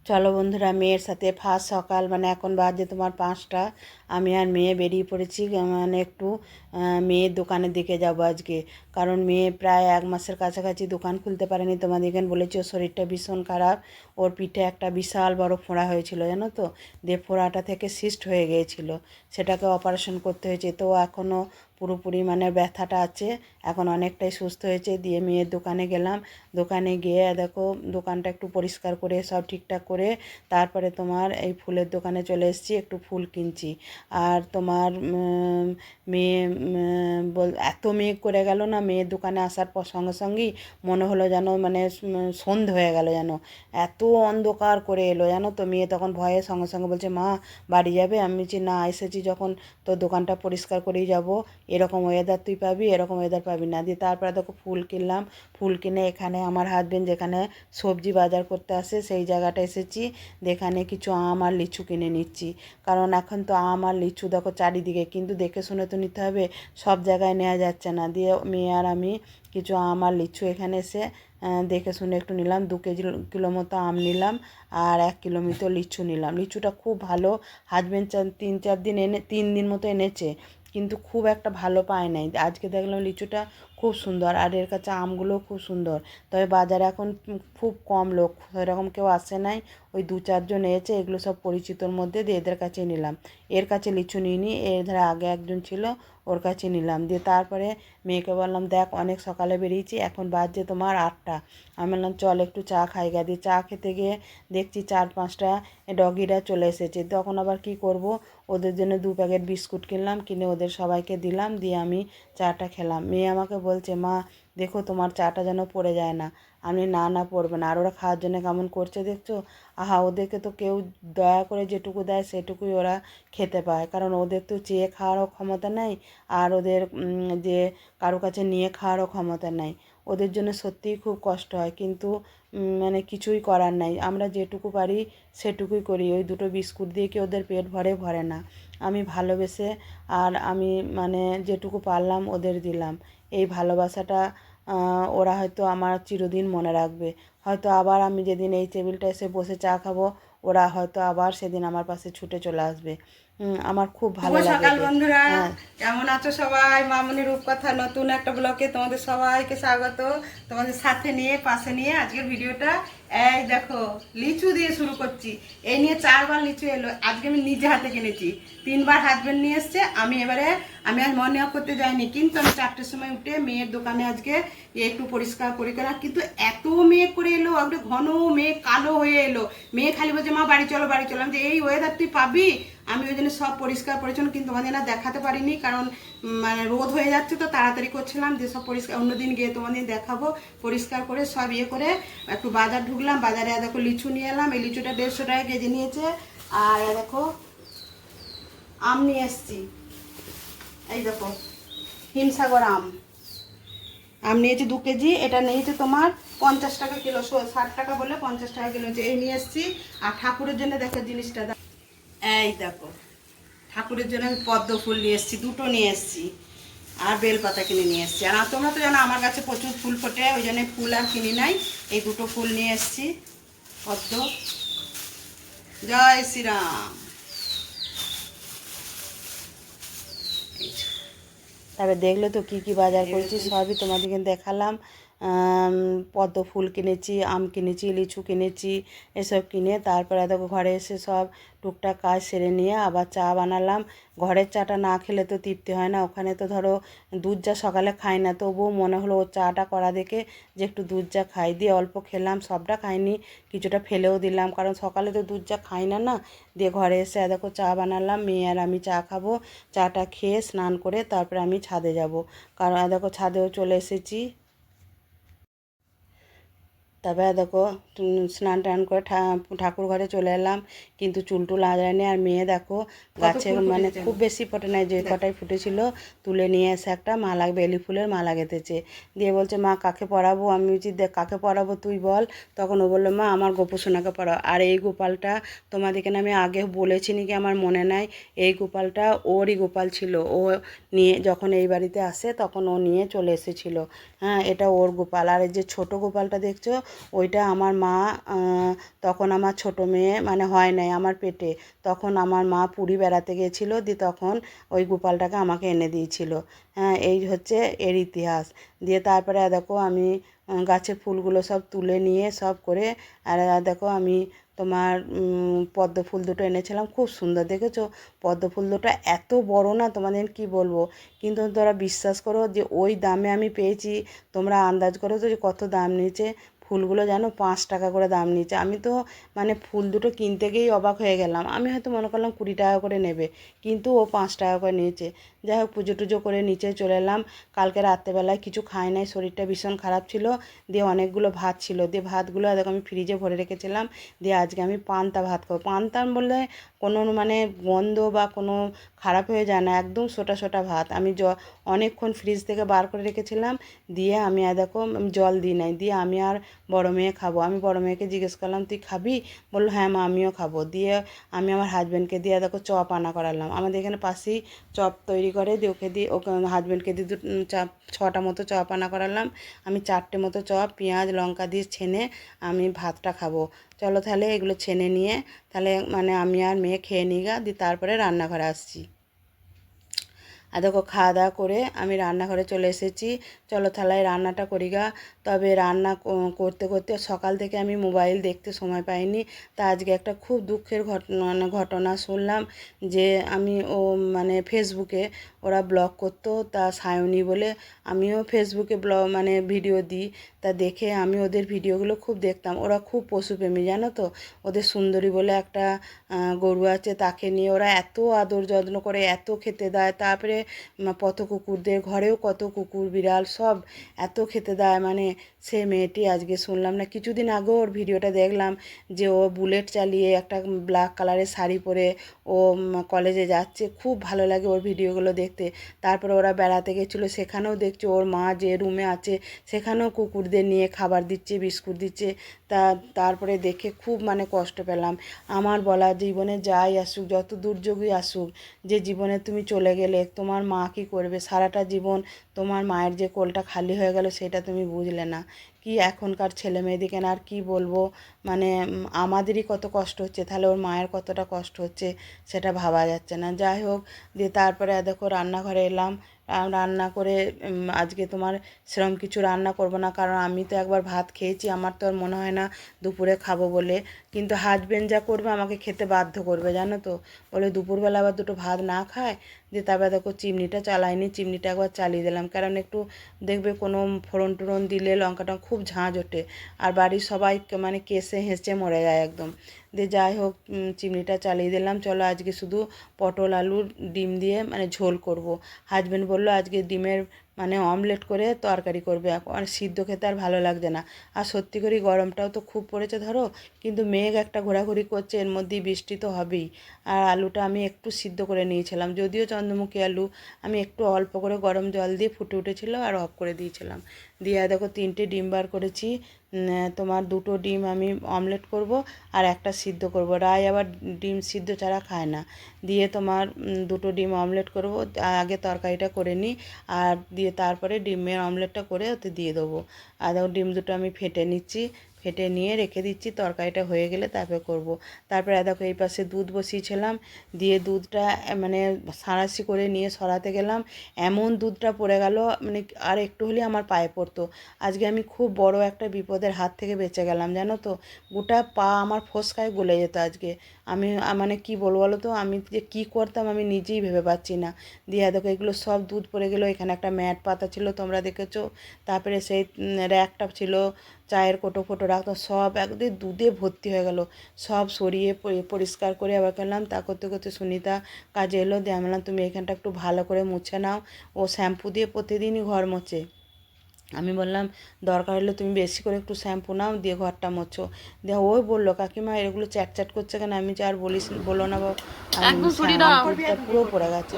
চলো বন্ধুরা, মেয়ের সাথে ফার্স্ট সকাল মানে এখন বাজে তোমার 5টা। আমি আর মেয়ে বেরিয়ে পড়েছি, মানে একটু মেয়ের দোকানের দিকে যাব আজকে। কারণ মেয়ে প্রায় 1 মাসের কাছাকাছি দোকান খুলতে পারেনি। তোমাদেরকে বলেছি ওর শরীরটা ভীষণ খারাপ। ওর পিঠে একটা বিশাল বড় ফোঁড়া হয়েছিল, জানো তো। দিয়ে ফোঁড়াটা থেকে সিস্ট হয়ে গিয়েছিল, সেটাকে অপারেশন করতে হয়েছে। তো এখনও পুরোপুরি মানে ব্যথাটা আছে, এখন অনেকটাই সুস্থ হয়েছে। দিয়ে মেয়ের দোকানে গেলাম। দোকানে গিয়ে দেখো দোকানটা একটু পরিষ্কার করে সব ঠিকঠাক করে তারপরে তোমার এই ফুলের দোকানে চলে এসেছি, একটু ফুল কিনছি। আর তোমার মেয়ে এত মেঘ করে গেল না, মেয়ের দোকানে আসার পর সঙ্গে সঙ্গেই মনে হলো যেন মানে সন্ধে হয়ে গেল, যেন এত অন্ধকার করে এলো, জানো তো। মেয়ে তখন ভয়ে সঙ্গে সঙ্গে বলছে, মা বাড়ি যাবে? আমি বলছি না, এসেছি যখন তোর দোকানটা পরিষ্কার করেই যাব। এরকম ওয়েদার তুই পাবি, এরকম ওয়েদার পাবি না। দিয়ে তারপরে দেখো ফুল কিনলাম। ফুল কিনে এখানে আমার হাজবেন্ড যেখানে সবজি বাজার করতে আসে সেই জায়গাটা এসেছি। যেখানে কিছু আম আর লিচু কিনে নিচ্ছি, কারণ এখন তো আম আর লিচু দেখো চারিদিকে, কিন্তু দেখে শুনে তো নিতে হবে, সব জায়গায় নেওয়া যাচ্ছে না। দিয়ে মেয়ে আর আমি কিছু আম আর লিচু এখানে এসে দেখে শুনে একটু নিলাম। 2 কিলো মতো আম নিলাম আর 1 কিলো মতো লিচু নিলাম। লিচুটা খুব ভালো। হাজবেন্ড 3-4 দিন 3 দিন মতো এনেছে, কিন্তু খুব একটা ভালো পায় নাই। আজকে দেখলাম লিচুটা খুব সুন্দর, আর এর কাছে আমগুলোও খুব সুন্দর। তবে বাজারে এখন খুব কম লোক, সেরকম কেউ আসে নাই। ওই 2-4 জন এসেছে, এগুলো সব পরিচিতর মধ্যে, দিয়ে এদের কাছে নিলাম। এর কাছে লিচু নিইনি, এর ধারে আগে একজন ছিল, ওর কাছে নিলাম। দিয়ে তারপরে মেয়েকে বললাম, দেখ অনেক সকালে বেরিয়েছি, এখন বাজছে তোমার 8টা। আমি বললাম চল একটু চা খাই গা। দিয়ে চা খেতে গিয়ে দেখছি 4-5টা ডগিরা চলে এসেছে। তখন আবার কি করব, ওদের জন্য 2 প্যাকেট বিস্কুট কিনলাম, কিনে ওদের সবাইকে দিলাম। দিয়ে আমি চাটা খেলাম। মেয়ে আমাকে বলছে, মা দেখো তোমার চাটা যেন পড়ে যায় না। আমি না না পড়বে না। আর ওরা খাওয়ার জন্য কেমন করছে দেখছো। আহা, ওদেরকে তো কেউ দয়া করে যেটুকু দেয় সেটুকুই ওরা খেতে পায়, কারণ ওদের তো চেয়ে খাওয়ারও ক্ষমতা নেই, আর ওদের যে কারো কাছে নিয়ে খাওয়ারও ক্ষমতা নেই। ওদের জন্য সত্যিই খুব কষ্ট হয়, কিন্তু মানে কিছুই করার নাই। আমরা যেটুকু পারি সেটুকুই করি। ওই 2টো বিস্কুট দিয়ে কি ওদের পেট ভরে না। আমি ভালোবেসে আর আমি মানে যেটুকু পারলাম ওদের দিলাম। এই ভালোবাসাটা ওরা হয়তো আমার চিরদিন মনে রাখবে। হয়তো আবার আমি যেদিন এই টেবিলটা এসে বসে চা খাবো, ওরা হয়তো আবার সেদিন আমার পাশে ছুটে চলে আসবে। আমার খুব শুভ ভালো লাগে সকাল ওদের। বন্ধুরা, হ্যাঁ। কেমন আছো সবাই? মামনি রূপকথা নতুন একটা ব্লগে তোমাদের সবাইকে স্বাগত। তোমাদের সাথে নিয়ে পাশে নিয়ে আজকের ভিডিওটা এই দেখো, লিচু দিয়ে শুরু করছি। এই নিয়ে 4বার লিচু এলো, আজকে আমি নিজে হাতে কিনেছি। 3বার হাজবেন্ড নিয়ে এসছে। আমি আজ মর্নিং ওয়াক করতে যাইনি, কিন্তু আমি 4টের সময় উঠে মেয়ের দোকানে আজকে একটু পরিষ্কার পরিষ্কার, কিন্তু এত মেঘ করে এলো, একটা ঘন মেঘ কালো হয়ে এলো। মেয়ে খালি বলছে, মা বাড়ি চলো বাড়ি চলো। আমি যে এই ওয়েদার তুই পাবি? আমি ওই জন্য সব পরিষ্কার পরিচ্ছন্ন, কিন্তু তোমাদের না দেখাতে পারিনি, কারণ মানে রোদ হয়ে যাচ্ছে তো তাড়াতাড়ি করছিলাম। যে সব পরিষ্কার অন্যদিন গিয়ে তোমাদের দেখাবো। পরিষ্কার করে সব ইয়ে করে একটু বাজার ঢুকলাম। বাজারে দেখো লিচু নিয়ে এলাম। এই লিচুটা 150 টাকা কেজি নিয়েছে। আর দেখো আম নিয়ে এসছি, এই দেখো হিমসাগর আম। আম নিয়েছি 2 কেজি। এটা নিয়েছে তোমার 50 টাকা কিলো, 60 টাকা বলে 50 টাকা কিলো এই নিয়ে এসছি। আর ঠাকুরের জন্য দেখো জিনিসটা, এই দেখো ঠাকুরের জন্য আমি পদ্ম ফুল নিয়ে এসেছি, 2টো নিয়ে এসেছি। আর বেলপাতা কিনে নিয়ে এসেছি। আর তোমরা তো জানো আমার কাছে প্রচুর ফুল ফোটে, ওই জন্য ফুল আর কিনি নাই। এই 2টো ফুল নিয়ে এসেছি, পদ্ম। জয় শ্রীরাম। তারপরে দেখলে তো কী কী বাজার করেছি, সবই তোমাদেরকে দেখালাম। পদ্ম ফুল কিনেছি, আম কিনেছি, লিচু কিনেছি। এসব কিনে তারপরে দেখো ঘরে এসে সব টুকটাক কাজ সেরে নিয়ে আবার চা বানালাম। ঘরের চাটা না খেলে তো তৃপ্তি হয় না। ওখানে তো ধরো দুধ চা সকালে খাই না, তবুও মনে হলো ও চাটা করা দেখে যে একটু দুধ চা খাই। দিয়ে অল্প খেলাম, সবটা খাইনি, কিছুটা ফেলেও দিলাম, কারণ সকালে তো দুধ চা খাই না না। দিয়ে ঘরে এসে দেখো চা বানালাম, মেয়ে আর আমি চা খাবো। চাটা খেয়ে স্নান করে তারপরে আমি ছাদে যাব, কারণ দেখো ছাদেও চলে এসেছি। তারপরে দেখো স্নান টান করে ঠাকুর ঘরে চলে এলাম, কিন্তু চুল টুল আঁচড়ায়নি। আর মেয়ে দেখো কত গাছে ফুল মানে ফুটেছে খুব বেশি ফোটে নাই, যে কটাই ফুটেছিল তুলে নিয়ে এসে একটা মালা, বেলি ফুলের মালা গেঁথেছে। দিয়ে বলছে, মা কাকে পরাবো? আমি বলছি, দেখ কাকে পরাবো তুই বল। তখন ও বললো, মা আমার গোপসোনাকে পরাও। আর এই গোপালটা তোমাদেরকে আমি আগে বলেছি নাকি আমার মনে নাই। এই গোপালটা ওরই গোপাল ছিল, ও নিয়ে যখন এই বাড়িতে আসে তখন ও নিয়ে চলে এসেছিলো। হ্যাঁ, এটা ওর গোপাল। আর এই যে ছোটো গোপালটা দেখছো, ওইটা আমার মা তখন আমার ছোটো মেয়ে মানে হয় নাই আমার পেটে, তখন আমার মা পুরী বেড়াতে গিয়েছিলো, দিয়ে তখন ওই গোপালটাকে আমাকে এনে দিয়েছিল। হ্যাঁ, এই হচ্ছে এর ইতিহাস। দিয়ে তারপরে দেখো আমি গাছের ফুলগুলো সব তুলে নিয়ে সব করে, আর দেখো আমি তোমার পদ্ম ফুল দুটো এনেছিলাম, খুব সুন্দর দেখেছো? পদ্ম ফুল দুটো এত বড় না, তোমাদের কি বলবো, কিন্তু তোমরা বিশ্বাস করো যে ওই দামে আমি পেয়েছি। তোমরা আন্দাজ করো তো যে কত দাম নিয়েছে। ফুলগুলো যেন 5 টাকা করে দাম নিয়েছে। আমি তো মানে ফুল দুটো কিনতে গিয়েই অবাক হয়ে গেলাম। আমি হয়তো মনে করলাম 20 টাকা করে নেবে, কিন্তু ও 5 টাকা করে নিয়েছে। যাই হোক, পুজো টুজো করে নিচে চলে এলাম। কালকে রাত্রেবেলায় কিছু খাই নাই, শরীরটা ভীষণ খারাপ ছিল। দিয়ে অনেকগুলো ভাত ছিল, দিয়ে ভাতগুলো দেখো আমি ফ্রিজে ভরে রেখেছিলাম। দিয়ে আজকে আমি পান্তা ভাত খাবো। পান্তা বললে কোনো মানে গন্ধ বা কোনো খারাপ হয়ে যায় না, একদম সোটা সোটা ভাত। আমি অনেকক্ষণ ফ্রিজ থেকে বার করে রেখেছিলাম। দিয়ে আমি আর দেখো আমি জল দিই নাই, দিয়ে আমি আর বড় মেয়ে খাবো। আমি বড় মেয়েকে জিজ্ঞেস করলাম তুই খাবি? বললো হ্যাঁ মা আমিও খাবো। দিয়ে আমি আমার হাজব্যান্ডকে দিয়ে দেখো চপ আনা করালাম। আমাদের এখানে পাশেই চপ তৈরি করে, দিয়ে ওকে দিয়ে ওকে হাজব্যান্ডকে দিয়ে 6টা মতো চপ আনা করালাম। আমি 4টে মতো চপ পেঁয়াজ লঙ্কা দিয়ে ছেনে আমি ভাতটা খাবো। চলো তাহলে এগুলো ছেনে নিয়ে তাহলে মানে আমি আর মেয়ে খেয়ে নিই গা, দিয়ে তারপরে রান্নাঘরে আসছি। আর দেখো খাওয়া দাওয়া করে আমি রান্নাঘরে চলে এসেছি। চলো থালায় রান্নাটা করি গা। তবে রান্না করতে করতে সকাল থেকে আমি মোবাইল দেখতে সময় পাইনি। তা আজকে একটা খুব দুঃখের ঘটনা শুনলাম, যে আমি মানে ফেসবুকে ওরা ব্লগ করতো, তা সায়নী বলে, আমিও ফেসবুকে মানে ভিডিও দিই। তা দেখে আমি ওদের ভিডিওগুলো খুব দেখতাম। ওরা খুব পশুপ্রেমী জানো তো। ওদের সুন্দরী বলে একটা গরু আছে, তাকে নিয়ে ওরা এত আদর যত্ন করে, এত খেতে দেয়। তারপরে পথ কুকুরদের ঘরেও কত কুকুর বিড়াল সব এত খেতে দেয়। মানে সে মেয়েটি আজকে শুনলাম না, কিছুদিন আগেও ওর ভিডিওটা দেখলাম, যে ও বুলেট চালিয়ে একটা ব্ল্যাক কালারের শাড়ি পরে ও কলেজে যাচ্ছে। খুব ভালো লাগে ওর ভিডিওগুলো দেখতে। তারপরে ওরা বেড়াতে গেছিলো, সেখানেও দেখছি ওর মা যে রুমে আছে সেখানেও কুকুরদের নিয়ে খাবার দিচ্ছে, বিস্কুট দিচ্ছে। তারপরে দেখে খুব মানে কষ্ট পেলাম। আমার বলা, জীবনে যাই আসুক, যত দুর্যোগই আসুক, যে জীবনে তুমি চলে গেলে তোমার মা কী করবে সারাটা জীবন? তোমার মায়ের যে কোলটা খালি হয়ে গেল সেটা তুমি বুঝলে না। কি এখনকার ছেলে মেয়েদিকে না আর কি বলবো, মানে আমাদেরই কত কষ্ট হচ্ছে, তাহলে ওর মায়ের কতটা কষ্ট হচ্ছে সেটা ভাবা যাচ্ছে না। যাই হোক, দিয়ে তারপরে দেখো রান্নাঘরে এলাম। রান্না করে আজকে তোমার সেরকম কিছু রান্না করব না, কারণ আমি তো একবার ভাত খেয়েছি, আমার তো আর মনে হয় না দুপুরে খাবো বলে। কিন্তু হাজবেন্ড যা করবে আমাকে খেতে বাধ্য করবে জানো তো, বলে দুপুরবেলা আবার দুটো ভাত না খায়। দিয়ে তারপরে দেখো চিমনিটা চালাইনি, চিমনিটা একবার চালিয়ে দিলাম, কারণ একটু দেখবে কোনো ফোড়ন টোড়ন দিলে লঙ্কাটা খুব ঝাঁঝ ওঠে, আর বাড়ির সবাই মানে কেসে হেসে মরে যায় একদম। দিয়ে যাই হোক চিমনিটা চালিয়ে দিলাম। চলো আজকে শুধু পটল আলুর ডিম দিয়ে মানে ঝোল করব। হাজবেন্ড বললো আজকে ডিমের মানে অমলেট করে তরকারি করবে, আর সিদ্ধ খেতে আর ভালো লাগছে না। আর সত্যি করে গরমটাও তো খুব পড়েছে ধরো, কিন্তু মেঘ একটা ঘোরাঘুরি করছে, এর মধ্যেই বৃষ্টি তো হবেই। আর আলুটা আমি একটু সিদ্ধ করে নিয়েছিলাম, যদিও চন্দ্রমুখী আলু, আমি একটু অল্প করে গরম জল দিয়ে ফুটে উঠেছিল আর অফ করে দিয়েছিলাম। দিয়ে দেখো 3টে ডিম বার করেছি। তোমার 2টো ডিম আমি অমলেট করব, আর একটা সিদ্ধ করব। রায় আবার ডিম সিদ্ধ ছাড়া খায় না। দিয়ে তোমার 2টো ডিম অমলেট করব, আগে তরকারিটা করে নিই, আর দিয়ে তারপরে ডিমের অমলেটটা করে ওতে দিয়ে দেবো। আর দেখো ডিম দুটো আমি ফেটে নিচ্ছি, ফেটে নিয়ে রেখে দিচ্ছি, তরকারিটা হয়ে গেলে তারপরে করব। তারপরে দেখো এই পাশে দুধ বসিয়েছিলাম, দিয়ে দুধটা মানে সাঁড়াশি করে নিয়ে সরাতে গেলাম, এমন দুধটা পড়ে গেল, মানে আর একটু হলেই আমার পায়ে পড়তো। আজকে আমি খুব বড় একটা বিপদের হাত থেকে বেঁচে গেলাম জানো তো, গোটা পা আমার ফোসকায় গলে যেত আজকে। আমি মানে কি বলবো বলো তো, আমি যে কী করতাম আমি নিজেই ভেবে পাচ্ছি না। দিয়ে দেখো এগুলো সব দুধ পড়ে গেলো, এখানে একটা ম্যাট পাতা ছিল তোমরা দেখেছো, তারপরে সেই র্যাকটা ছিল চায়ের কোটো ফোটো রাখতো, সব একদিন দুধে ভর্তি হয়ে গেল। সব সরিয়ে পরিষ্কার করে আবার করলাম। তা করতে করতে সুনিতা কাজে এলো, দিয়ে আমি বললাম তুমি এখানটা একটু ভালো করে মুছে নাও। ও শ্যাম্পু দিয়ে প্রতিদিনই ঘর মোছে। আমি বললাম দরকার হলে তুমি বেশি করে একটু শ্যাম্পু নাও, দিয়ে ঘরটা মোছো। দিয়ে ওই বললো কাকিমা এগুলো চ্যাট করছে কেন? আমি যে আর বলো না দুধটা পুরো পড়ে গেছে,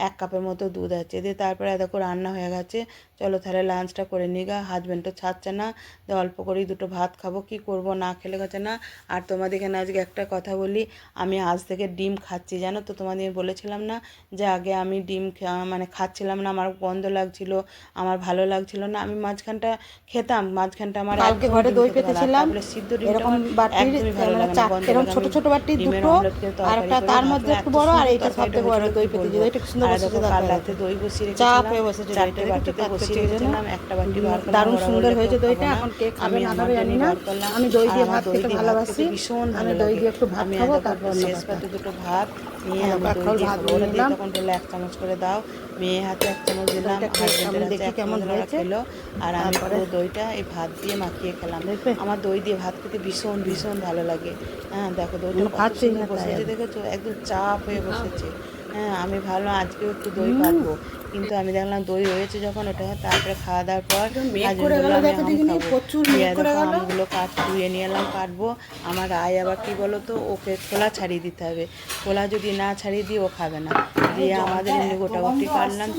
1 কাপের মতো দুধ আছে। দিয়ে তারপরে দেখো রান্না হয়ে গেছে। চলো তাহলে লাঞ্চটা করে নিই গা, হাজব্যান্ডও ছাড়ছে না। দিয়ে অল্প করেই 2টো ভাত খাবো, কি করব না খেলে গেছে না। আর তোমাদের এখানে আজকে একটা কথা বলি, আমি আজ থেকে ডিম খাচ্ছি জানো তো। তোমাদের বলেছিলাম না যে আগে আমি ডিম মানে খাচ্ছিলাম না, আমার গন্ধ লাগছিল, আমার ভালো লাগছিল না। আমি আমি মাঝখানটা খেতাম, মাঝখানটা আমার কালকে একদম ঘরে ডিম দই খেতে ভালো লাগে। পেতেছিলাম, তারপরে সিদ্ধ ডিমটা এরকম আমার বাটির একদমই ভালো লাগে না, গন্ধ এরকম লাগে। ছোট আমি ছোট বাটির ডিমের দুটো, অমলেট করে আর তরকারি একটা করে তার ভাত মধ্যে হলে একটু এত বড়, আর সুন্দর এইটা সব তরকারিটা থেকে বড় হয়েছিল দই কি পেতেছি। বলবো। দইটা কি সুন্দর আর বসেছে, দেখো কাল তারপরে রাতে দই বসিয়ে চাপ রেখেছিলাম, হয়ে বসেছে 4টে দইটা, একটু বাটিতে চাপ বসিয়ে করছে ওই জন্য। রেখেছিলাম, একটা বাটি বার করলাম, দারুণ ওরা সুন্দর বললে কেউ হয়েছে খাবো দইটা। না, এখন কে খাবে আমি না আমার খাবে জানি জন্যই না। বার করলাম। আমি দই আর দিয়ে আমার ভাত দই খেতে দিয়ে ভাত খেতে ভালোবাসি, ভীষণ আমি ভালো দই লাগে। দিয়ে একটু ভাত আমি খাবো, দেখো তারপর অন্য শেষ কথা। পাতে দুটো ভাত নিয়ে হ্যাঁ, আমি দই এখন দিয়ে ভাত খাবো। নিয়ে ওরা দিয়ে নিলাম, তখন বললো 1 চামচ করে দাও, মেয়ে হাতে 1 চামচ দিলাম, দইটা খেয়ে কেমন হাজব্যান্ডের হাতে দেখি 1 কেমন চামচ ওরা হয়েছে। খেলো। আর আমি তারপরে পুরো দইটা এই ভাত দিয়ে মাখিয়ে খেলাম। দেখবে আমার দই দিয়ে ভাত খেতে ভীষণ ভীষণ ভালো লাগে। হ্যাঁ দেখো দইটা কোনো কত খাচ্ছেই সুন্দর না তাই বসেছে, আমি। দেখেছো একদম চাপ হয়ে বসেছে। হ্যাঁ আমি ভাবলাম আজকেও একটু দই হুম, পাতবো, কিন্তু আমি দেখলাম দই হয়েছে যখন ওটা, তারপরে খাওয়া দাওয়ার পর কিরম মেঘ হাজব্যান্ড করে বললো গেল আমি দেখো আম দেখিনি, খাবো। প্রচুর দিয়ে মেঘ করে দেখো গেল। আমগুলো ধুয়ে নিয়ে এলাম কাটবো। আমার রায় আবার কি বলো তো, ওকে খোলা ছাড়িয়ে দিতে হবে, খোলা যদি না ছাড়িয়ে দিই ও খাবে না। দিয়ে আমাদের এমনি গোটাগুটি কাটলাম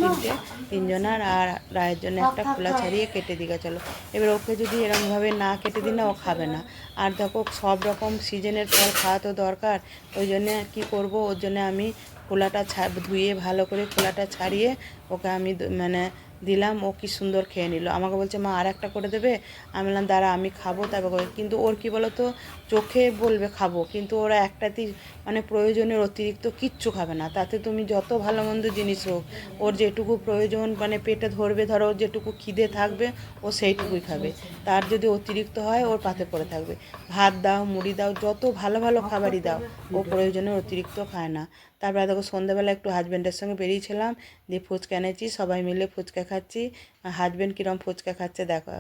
তিনজনার, আর রায়ের জন্য একটা খোলা ছাড়িয়ে কেটে দিকে চলো। এবার ওকে যদি এরকমভাবে না কেটে দিই না, ও খাবে না। আর দেখো সব রকম সিজনের ফল খাওয়া তো দরকার, ওই জন্যে কী করবো, ওর জন্য আমি খোলাটা ধুয়ে ভালো করে খোলাটা ছাড়িয়ে ওকে আমি মানে দিলাম। ও কি সুন্দর খেয়ে নিল, আমাকে বলছে মা আর একটা করে দেবে। আমি বললাম দাঁড়া আমি খাবো তারপর কিন্তু ওর কি বলো তো, চোখে বলবে খাবো, কিন্তু ওরা একটাতেই মানে প্রয়োজনের অতিরিক্ত কিচ্ছু খাবে না। তাতে তুমি যত ভালো মন্দ জিনিস হোক, ওর যেটুকু প্রয়োজন মানে পেটে ধরবে, ধরো ওর যেটুকু খিদে থাকবে ও সেইটুকুই খাবে। তার যদি অতিরিক্ত হয় ওর পাতে পড়ে থাকবে। ভাত দাও, মুড়ি দাও, যত ভালো ভালো খাবারই দাও, ও প্রয়োজনের অতিরিক্ত খায় না। তারপরে দেখো সন্ধ্যাবেলা একটু হাজব্যান্ডের সঙ্গে বেরিয়েছিলাম, দিয়ে ফুচকা এনেছি, সবাই মিলে ফুচকা খাচ্ছি। হাজব্যান্ড কীরকম ফুচকা খাচ্ছে দেখো।